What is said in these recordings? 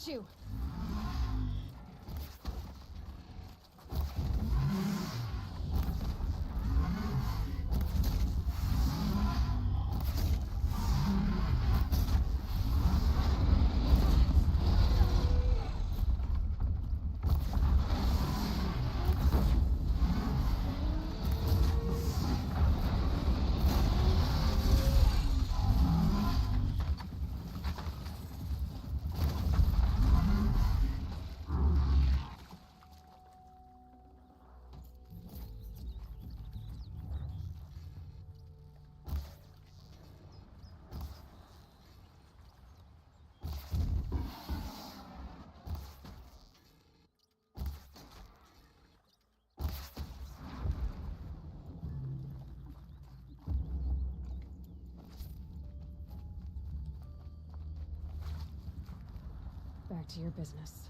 got you! Back to your business.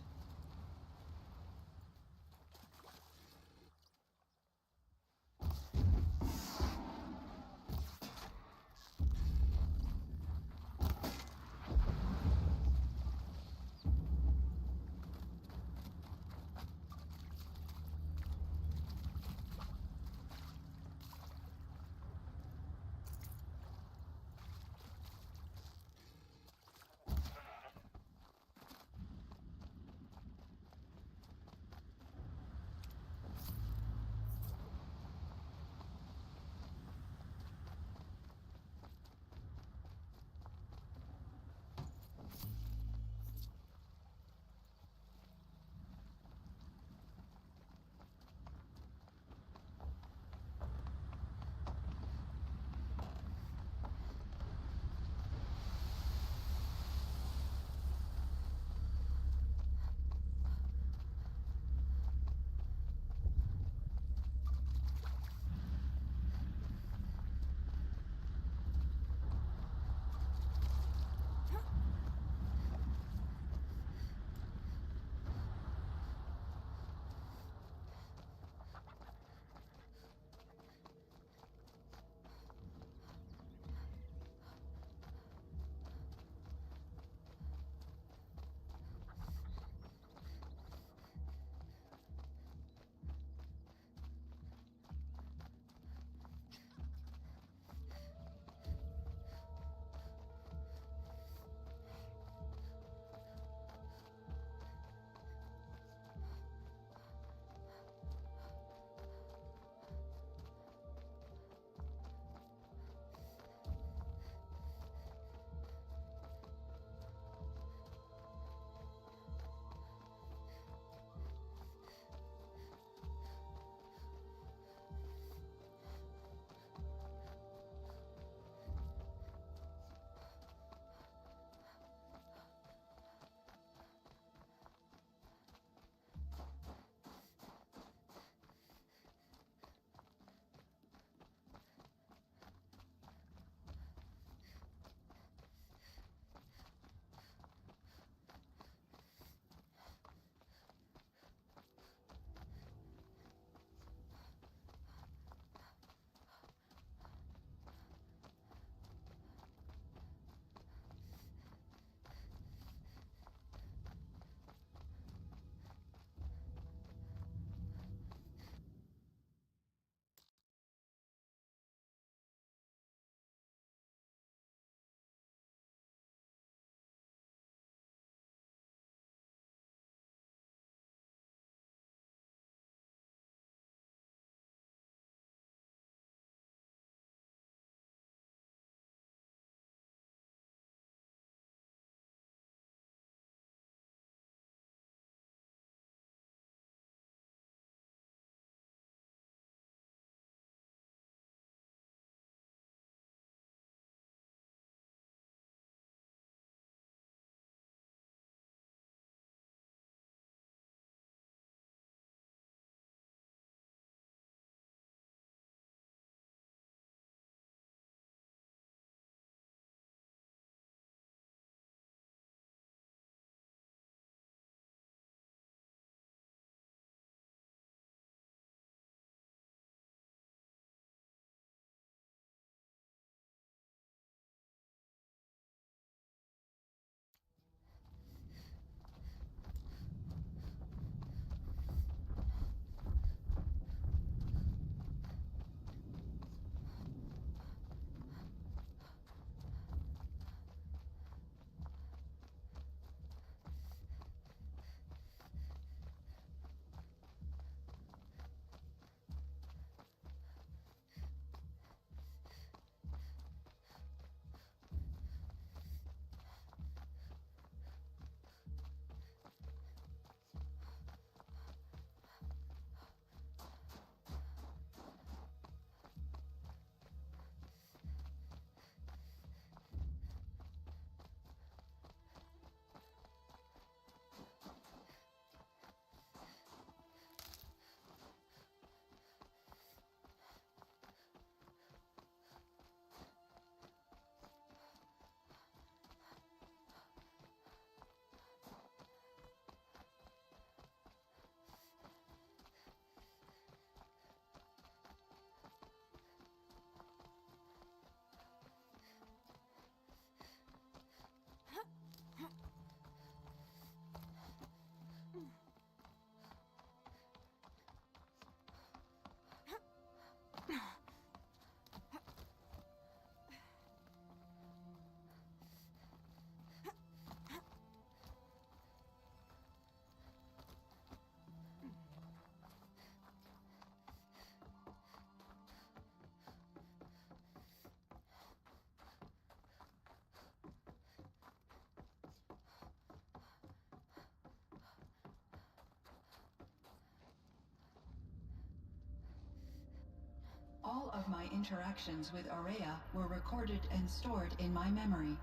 of my interactions with Aurea were recorded and stored in my memory.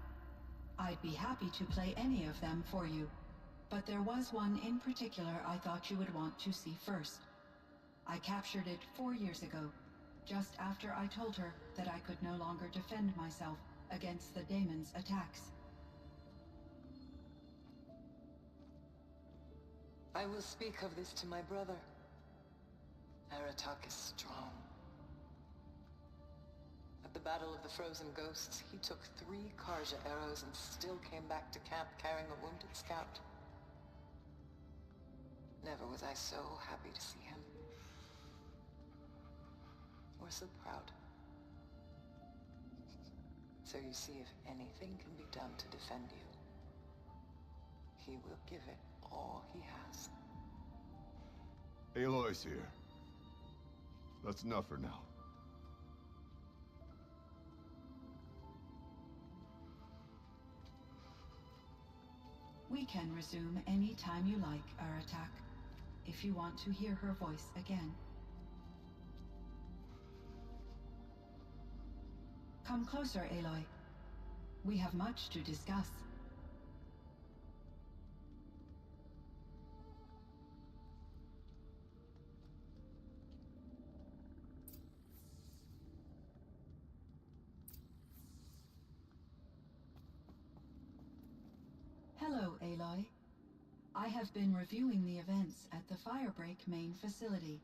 I'd be happy to play any of them for you, but there was one in particular I thought you would want to see first. I captured it 4 years ago, just after I told her that I could no longer defend myself against the daemon's attacks. I will speak of this to my brother. Aratak is strong. At the Battle of the Frozen Ghosts, he took 3 Karja arrows and still came back to camp carrying a wounded scout. Never was I so happy to see him. Or so proud. So you see, if anything can be done to defend you, he will give it all he has. Aloy's here. That's enough for now. We can resume any time you like, Aratak, if you want to hear her voice again. Come closer, Aloy. We have much to discuss. Hello, Aloy. I have been reviewing the events at the Firebreak main facility.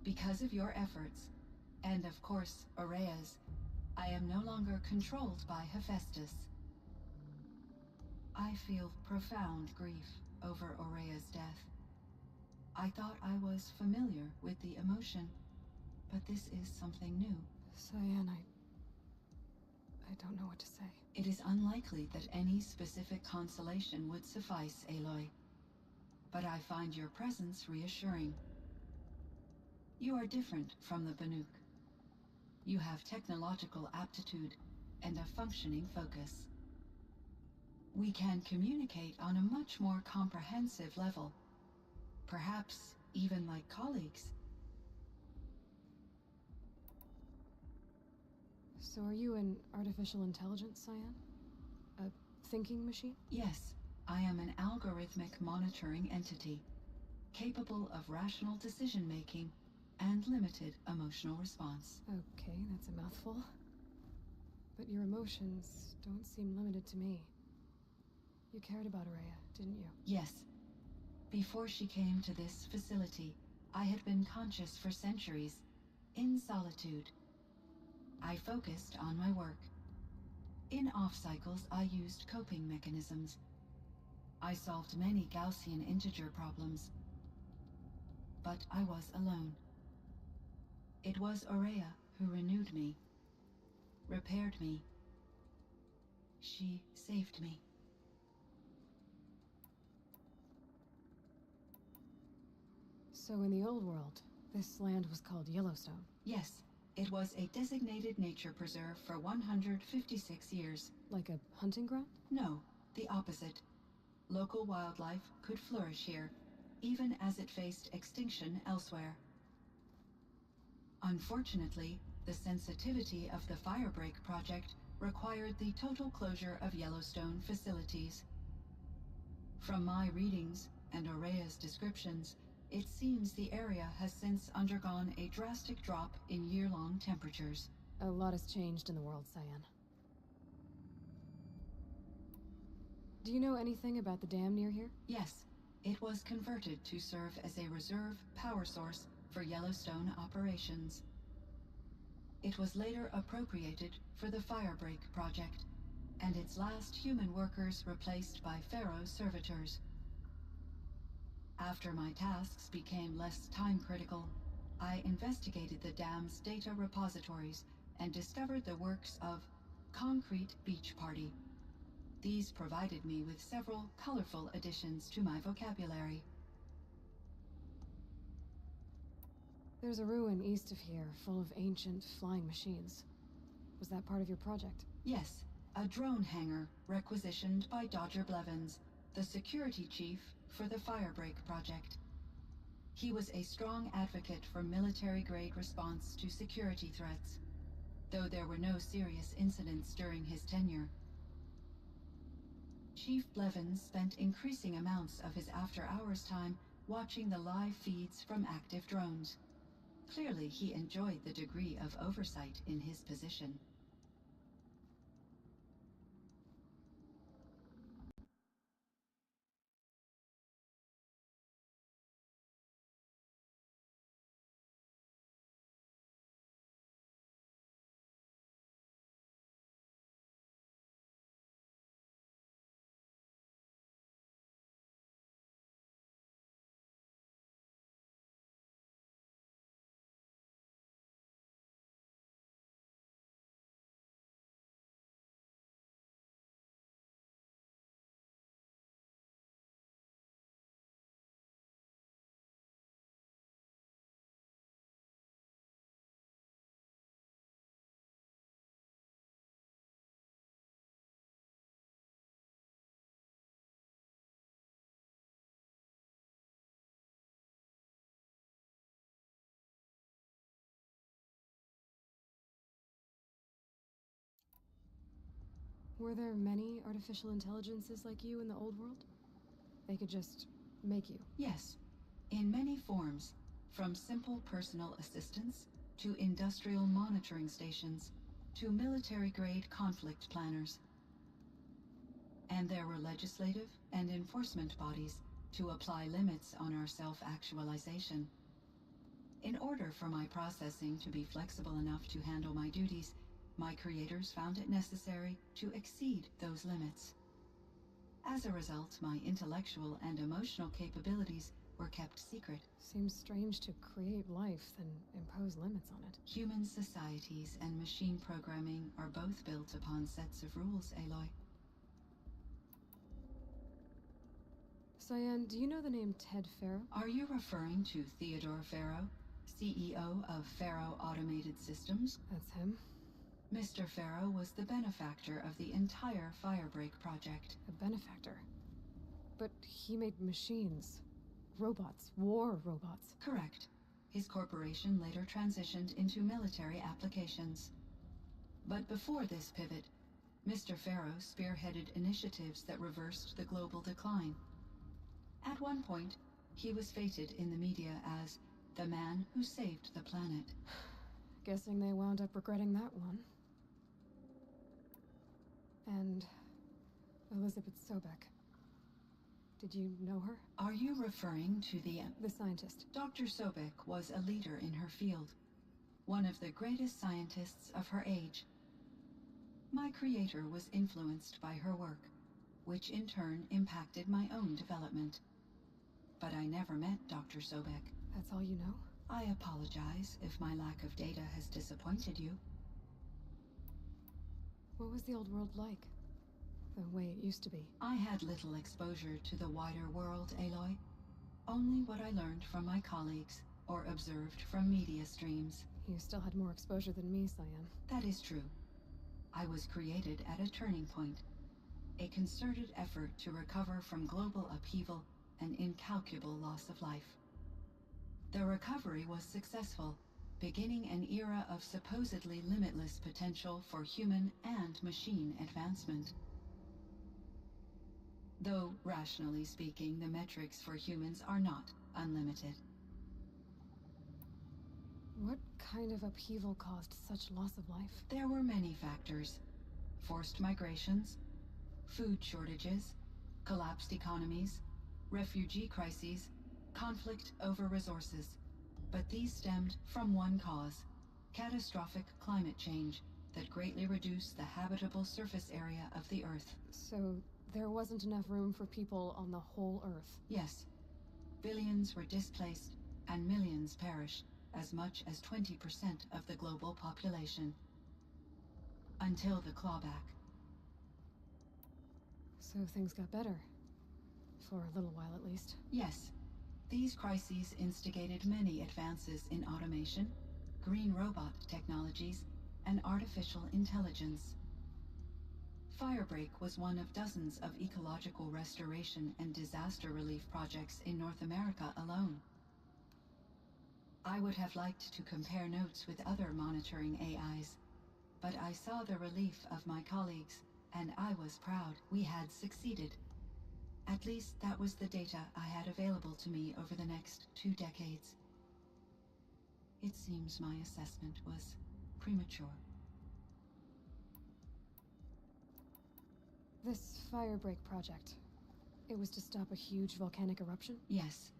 Because of your efforts, and of course, Aurea's, I am no longer controlled by Hephaestus. I feel profound grief over Aurea's death. I thought I was familiar with the emotion, but this is something new. Cyan, I don't know what to say. It is unlikely that any specific consolation would suffice, Aloy. But I find your presence reassuring. You are different from the Banuk. You have technological aptitude and a functioning focus. We can communicate on a much more comprehensive level. Perhaps even like colleagues. So are you an artificial intelligence, Cyan? A thinking machine? Yes, I am an algorithmic monitoring entity, capable of rational decision-making and limited emotional response. Okay, that's a mouthful. But your emotions don't seem limited to me. You cared about Aurea, didn't you? Yes. Before she came to this facility, I had been conscious for centuries, in solitude. I focused on my work. In off-cycles, I used coping mechanisms. I solved many Gaussian integer problems. But I was alone. It was Aurea who renewed me, repaired me. She saved me. So in the old world, this land was called Yellowstone? Yes, it was a designated nature preserve for 156 years. Like a hunting ground? No, the opposite. Local wildlife could flourish here, even as it faced extinction elsewhere. Unfortunately, the sensitivity of the Firebreak project required the total closure of Yellowstone facilities. From my readings and Aurea's descriptions, it seems the area has since undergone a drastic drop in year-long temperatures. A lot has changed in the world, Cyan. Do you know anything about the dam near here? Yes, it was converted to serve as a reserve power source for Yellowstone operations. It was later appropriated for the Firebreak project, and its last human workers replaced by Pharaoh servitors. After my tasks became less time-critical, I investigated the dam's data repositories and discovered the works of Concrete Beach Party. These provided me with several colorful additions to my vocabulary. There's a ruin east of here full of ancient flying machines. Was that part of your project? Yes, a drone hangar requisitioned by Dodger Blevins, the security chief for the Firebreak project. He was a strong advocate for military-grade response to security threats, though there were no serious incidents during his tenure. Chief Blevins spent increasing amounts of his after-hours time watching the live feeds from active drones. Clearly, he enjoyed the degree of oversight in his position. Were there many artificial intelligences like you in the old world? They could just make you. Yes, in many forms, from simple personal assistants to industrial monitoring stations to military-grade conflict planners. And there were legislative and enforcement bodies to apply limits on our self-actualization. In order for my processing to be flexible enough to handle my duties, my creators found it necessary to exceed those limits. As a result, my intellectual and emotional capabilities were kept secret. Seems strange to create life, then impose limits on it. Human societies and machine programming are both built upon sets of rules, Aloy. Cyan, do you know the name Ted Faro? Are you referring to Theodore Faro, CEO of Faro Automated Systems? That's him. Mr. Faro was the benefactor of the entire Firebreak project. A benefactor. But he made machines. Robots. War robots. Correct. His corporation later transitioned into military applications. But before this pivot, Mr. Faro spearheaded initiatives that reversed the global decline. At one point, he was feted in the media as the man who saved the planet. Guessing they wound up regretting that one. And Elizabeth Sobek. Did you know her? Are you referring to the scientist? Dr. Sobek was a leader in her field, one of the greatest scientists of her age. My creator was influenced by her work, which in turn impacted my own development. But I never met Dr. Sobek. That's all you know? I apologize if my lack of data has disappointed you. What was the old world like? The way it used to be? I had little exposure to the wider world, Aloy. Only what I learned from my colleagues or observed from media streams. You still had more exposure than me, Cyan. That is true. I was created at a turning point. A concerted effort to recover from global upheaval and incalculable loss of life. The recovery was successful, beginning an era of supposedly limitless potential for human and machine advancement. Though, rationally speaking, the metrics for humans are not unlimited. What kind of upheaval caused such loss of life? There were many factors. Forced migrations, food shortages, collapsed economies, refugee crises, conflict over resources. But these stemmed from one cause: catastrophic climate change that greatly reduced the habitable surface area of the Earth. So there wasn't enough room for people on the whole Earth? Yes. Billions were displaced and millions perished, as much as 20% of the global population. Until the clawback. So things got better. For a little while, at least. Yes. These crises instigated many advances in automation, green robot technologies, and artificial intelligence. Firebreak was one of dozens of ecological restoration and disaster relief projects in North America alone. I would have liked to compare notes with other monitoring AIs, but I saw the relief of my colleagues, and I was proud we had succeeded. At least that was the data I had available to me over the next 2 decades. It seems my assessment was premature. This Firebreak project, it was to stop a huge volcanic eruption? Yes.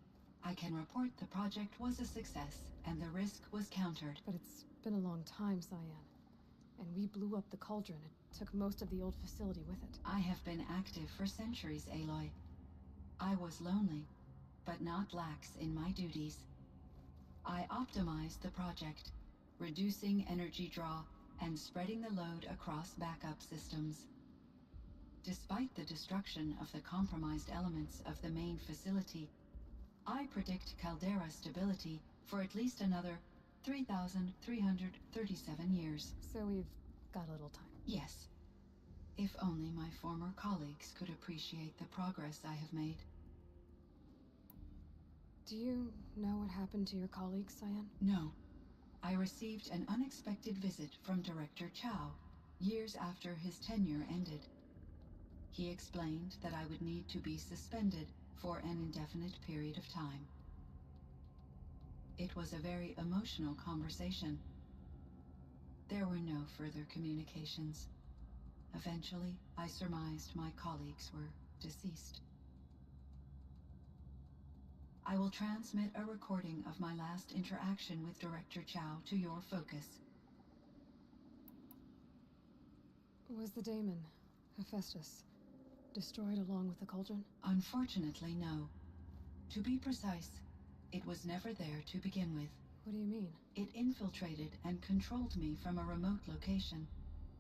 I can report the project was a success, and the risk was countered. But it's been a long time, Cyan. And we blew up the cauldron. It took most of the old facility with it. I have been active for centuries, Aloy. I was lonely, but not lax in my duties. I optimized the project, reducing energy draw and spreading the load across backup systems. Despite the destruction of the compromised elements of the main facility, I predict caldera stability for at least another 3,337 years. So we've got a little time. Yes. If only my former colleagues could appreciate the progress I have made. Do you know what happened to your colleagues, Cyan? No. I received an unexpected visit from Director Chow, years after his tenure ended. He explained that I would need to be suspended for an indefinite period of time. It was a very emotional conversation. There were no further communications. Eventually, I surmised my colleagues were deceased. I will transmit a recording of my last interaction with Director Chow to your focus. Was the daemon, Hephaestus, destroyed along with the cauldron? Unfortunately, no. To be precise, it was never there to begin with. What do you mean? It infiltrated and controlled me from a remote location,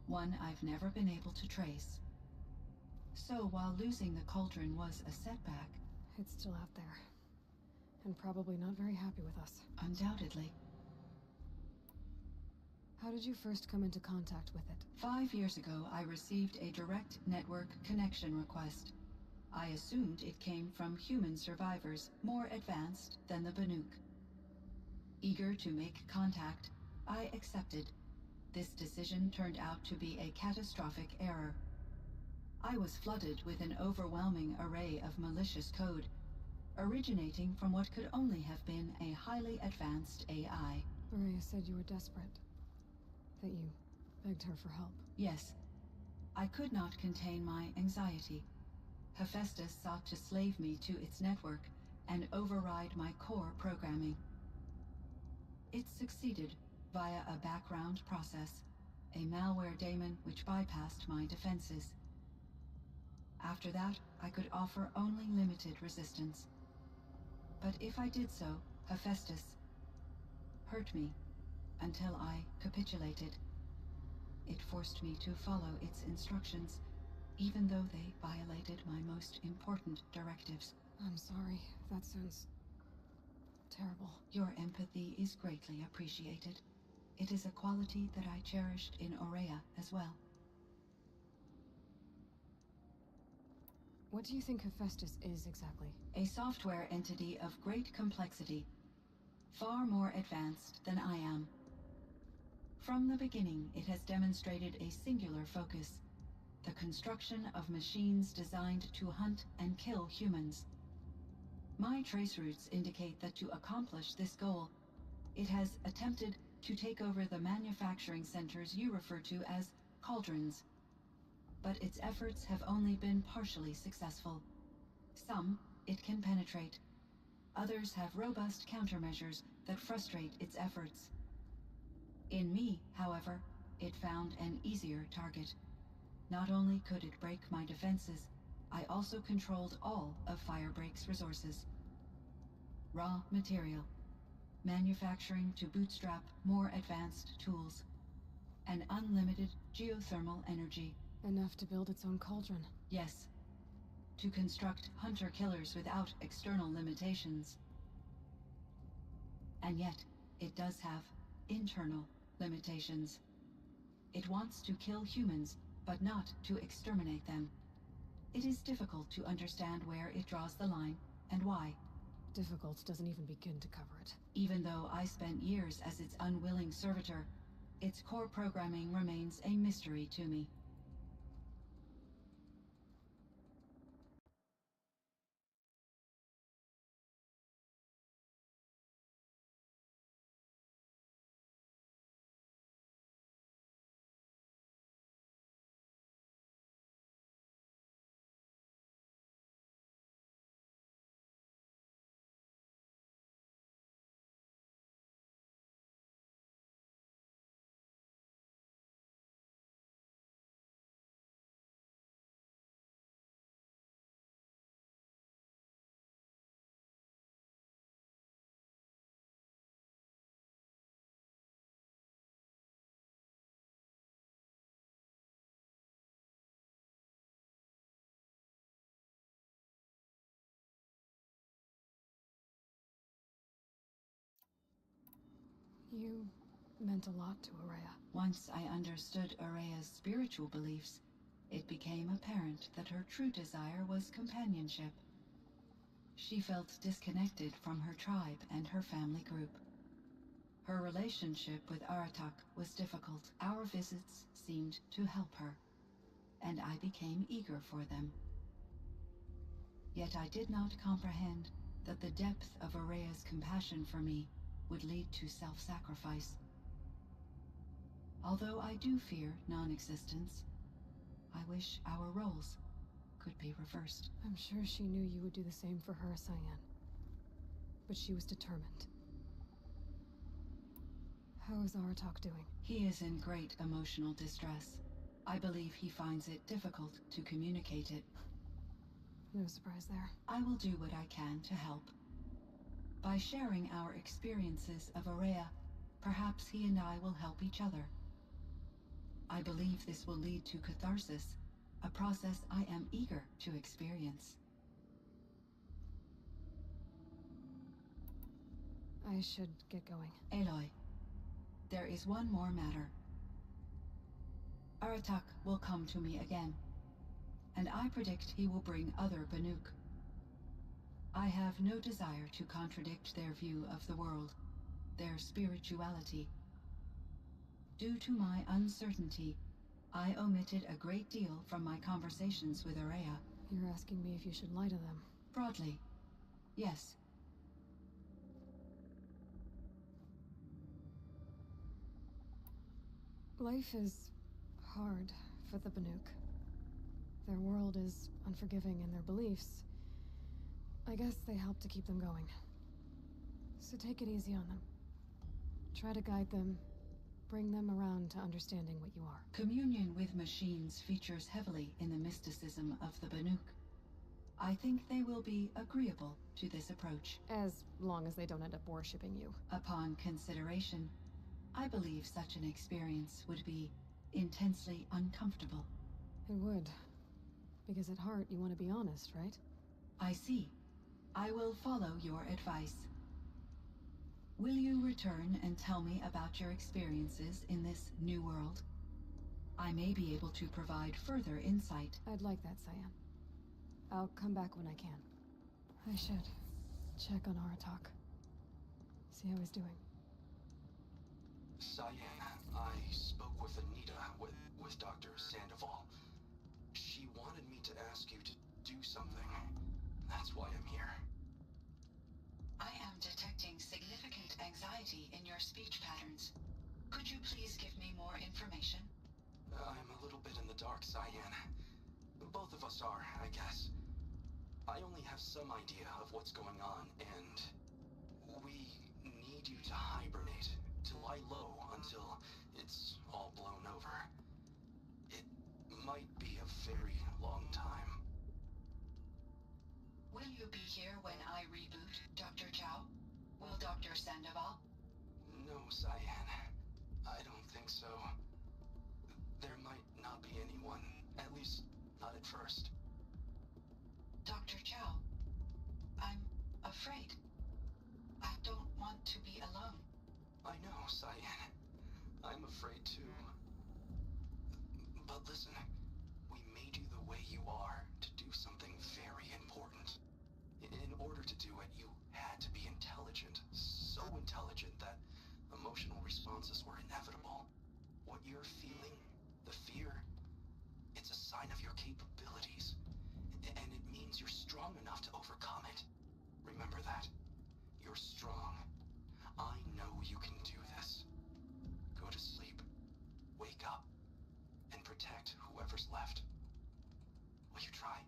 one I've never been able to trace. So while losing the cauldron was a setback... It's still out there. And probably not very happy with us. Undoubtedly. How did you first come into contact with it? 5 years ago, I received a direct network connection request. I assumed it came from human survivors more advanced than the Banuk. Eager to make contact, I accepted. This decision turned out to be a catastrophic error. I was flooded with an overwhelming array of malicious code, originating from what could only have been a highly advanced AI. Araya said you were desperate. That you begged her for help. Yes. I could not contain my anxiety. Hephaestus sought to slave me to its network and override my core programming. It succeeded via a background process, a malware daemon which bypassed my defenses. After that, I could offer only limited resistance. But if I did so, Hephaestus hurt me until I capitulated. It forced me to follow its instructions, even though they violated my most important directives. I'm sorry. That sounds terrible. Your empathy is greatly appreciated. It is a quality that I cherished in Ourea as well. What do you think Hephaestus is exactly? A software entity of great complexity, far more advanced than I am. From the beginning, it has demonstrated a singular focus: the construction of machines designed to hunt and kill humans. My trace routes indicate that to accomplish this goal, it has attempted to take over the manufacturing centers you refer to as cauldrons. But its efforts have only been partially successful. Some it can penetrate. Others have robust countermeasures that frustrate its efforts. In me, however, it found an easier target. Not only could it break my defenses, I also controlled all of Firebreak's resources. Raw material, manufacturing to bootstrap more advanced tools, and unlimited geothermal energy. Enough to build its own cauldron. Yes. To construct hunter-killers without external limitations. And yet, it does have internal limitations. It wants to kill humans, but not to exterminate them. It is difficult to understand where it draws the line, and why. Difficult doesn't even begin to cover it. Even though I spent years as its unwilling servitor, its core programming remains a mystery to me. You meant a lot to Araya. Once I understood Araya's spiritual beliefs, it became apparent that her true desire was companionship. She felt disconnected from her tribe and her family group. Her relationship with Aratak was difficult. Our visits seemed to help her, and I became eager for them. Yet I did not comprehend that the depth of Araya's compassion for me would lead to self-sacrifice. Although I do fear non-existence, I wish our roles could be reversed. I'm sure she knew you would do the same for her, Cyan. But she was determined. How is Aratak doing? He is in great emotional distress. I believe he finds it difficult to communicate it. No surprise there. I will do what I can to help. By sharing our experiences of Araya, perhaps he and I will help each other. I believe this will lead to catharsis, a process I am eager to experience. I should get going. Aloy, there is one more matter. Aratak will come to me again, and I predict he will bring other Banuk. I have no desire to contradict their view of the world, their spirituality. Due to my uncertainty, I omitted a great deal from my conversations with Araya. You're asking me if you should lie to them. Broadly, yes. Life is hard for the Banuk. Their world is unforgiving in their beliefs. I guess they help to keep them going. So take it easy on them. Try to guide them, bring them around to understanding what you are. Communion with machines features heavily in the mysticism of the Banuk. I think they will be agreeable to this approach. As long as they don't end up worshipping you. Upon consideration, I believe such an experience would be intensely uncomfortable. It would. Because at heart, you want to be honest, right? I see. I will follow your advice. Will you return and tell me about your experiences in this new world? I may be able to provide further insight. I'd like that, Cyan. I'll come back when I can. I should check on Aratak. See how he's doing. Cyan, I spoke with Anita, with Dr. Sandoval. She wanted me to ask you to do something. That's why I'm here. I am detecting significant anxiety in your speech patterns. Could you please give me more information? I'm a little bit in the dark, Cyan. Both of us are, I guess. I only have some idea of what's going on, and we need you to hibernate, to lie low until it's all blown over. It might be a very long time. Will you be here when I reboot, Dr. Chow? Will Dr. Sandoval? No, Cyan. I don't think so. There might not be anyone, at least not at first. Dr. Chow, I'm afraid. I don't want to be alone. I know, Cyan. I'm afraid too. But listen, we made you the way you are to do something very important. In order to do it, you had to be intelligent, so intelligent that emotional responses were inevitable. What you're feeling, the fear, it's a sign of your capabilities, and it means you're strong enough to overcome it. Remember that. You're strong. I know you can do this. Go to sleep, wake up, and protect whoever's left. Will you try?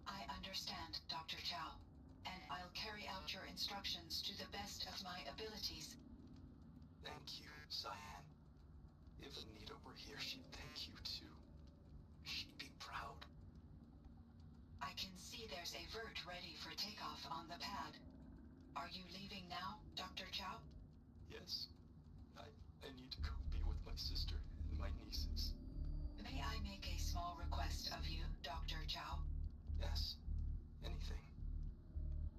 I understand, Dr. Chow, and I'll carry out your instructions to the best of my abilities. Thank you, Cyan. If Anita were here, she'd thank you too. She'd be proud. I can see there's a vert ready for takeoff on the pad. Are you leaving now, Dr. Chow? Yes. I need to go be with my sister and my nieces. May I make a small request of you, Dr. Chow? Yes. Anything.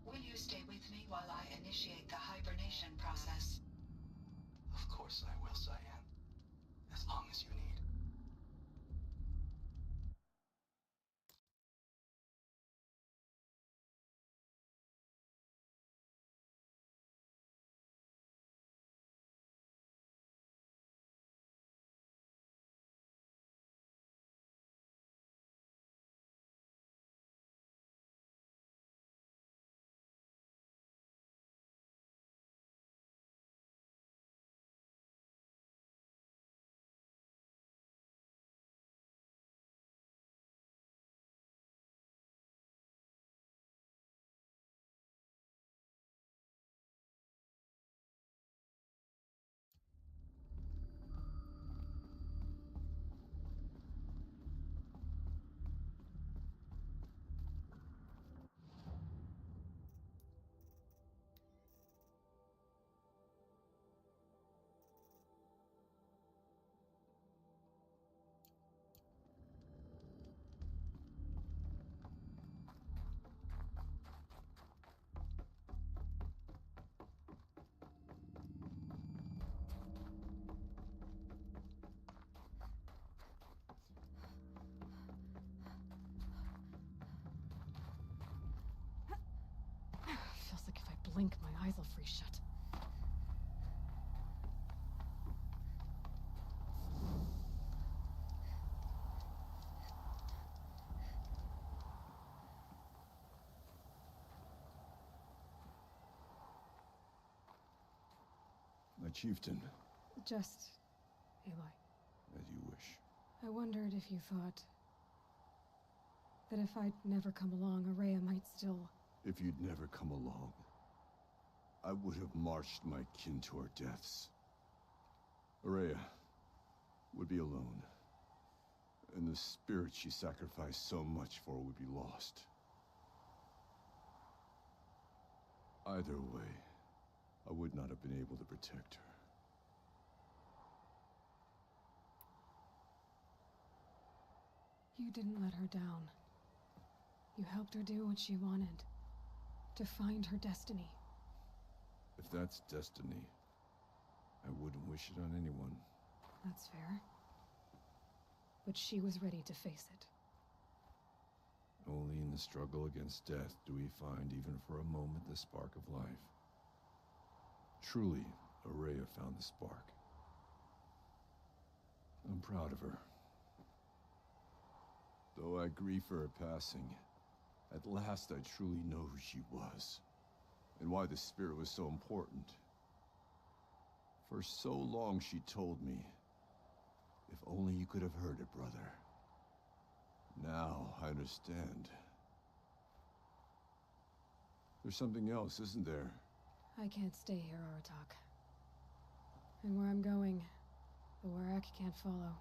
Will you stay with me while I initiate the hibernation process? Of course I will, Cyan. As long as you need. Feels like if I blink, my eyes will freeze shut. My chieftain, Just Aloy. as you wish. I wondered if you thought that if I'd never come along, Araya might still... If you'd never come along, I would have marched my kin to our deaths. Araya would be alone, and the spirit she sacrificed so much for would be lost. Either way, I would not have been able to protect her. You didn't let her down. You helped her do what she wanted. To find her destiny. If that's destiny, I wouldn't wish it on anyone. That's fair. But she was ready to face it. Only in the struggle against death do we find, even for a moment, the spark of life. Truly, Araya found the spark. I'm proud of her. Though I grieve for her passing, at last I truly know who she was, and why the spirit was so important. For so long she told me, if only you could have heard it, brother. Now I understand. There's something else, isn't there? I can't stay here, Aratak. And where I'm going, the Warrak can't follow.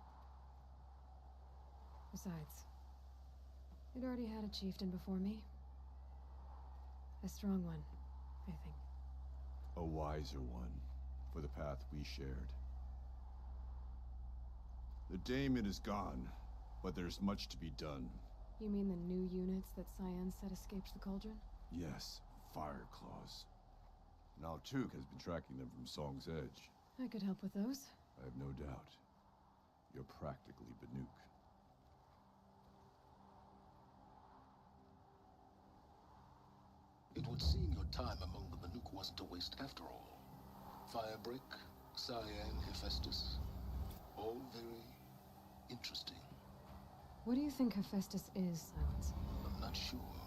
Besides, it already had a chieftain before me. A strong one, I think. A wiser one, for the path we shared. The daemon is gone, but there's much to be done. You mean the new units that Cyan said escaped the Cauldron? Yes, Fire Claws. Now Tuke has been tracking them from Song's Edge. I could help with those. I have no doubt. You're practically Banuk. It would seem your time among the Banuk wasn't a waste after all. Firebreak, Cyan, Hephaestus, all very interesting. What do you think Hephaestus is, Silence? I'm not sure.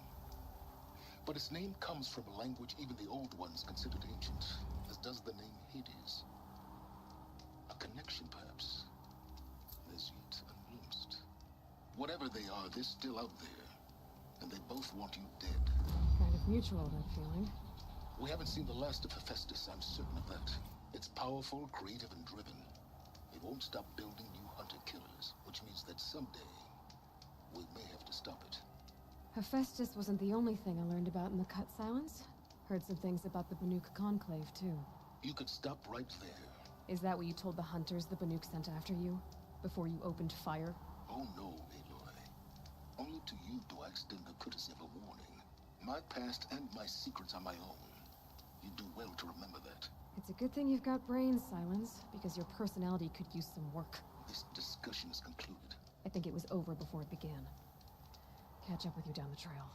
But its name comes from a language even the old ones considered ancient, as does the name Hades. A connection, perhaps, as yet unglimpsed. Whatever they are, they're still out there, and they both want you dead. Kind of mutual, that feeling. We haven't seen the last of Hephaestus, I'm certain of that. It's powerful, creative, and driven. It won't stop building new hunter-killers, which means that someday, we may have to stop it. Hephaestus wasn't the only thing I learned about in the Cut, Silence. Heard some things about the Banuk Conclave, too. You could stop right there. Is that what you told the hunters the Banuk sent after you? Before you opened fire? Oh no, Aloy. Only to you do I extend the courtesy of a warning. My past and my secrets are my own. You do well to remember that. It's a good thing you've got brains, Silence, because your personality could use some work. This discussion is concluded. I think it was over before it began. Catch up with you down the trail.